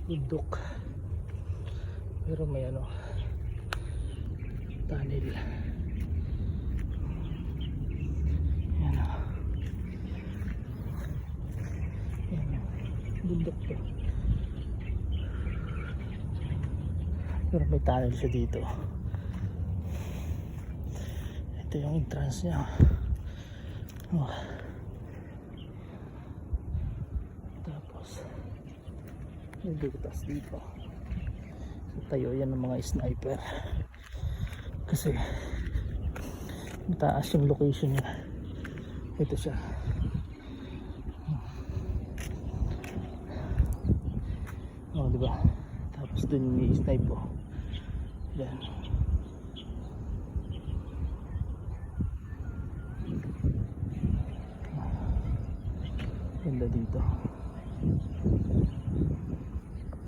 bundok, pero may ano, tunnel. Yan o, yan yung bundok to, pero may tunnel siya dito. Ito yung entrance niya. Oh. Tapos may butas dito, so tayo yan ng mga sniper kasi mataas yung location niya. Ito siya. Oh, diba? Tapos dun yung snipe po. Yan. Ganda dito.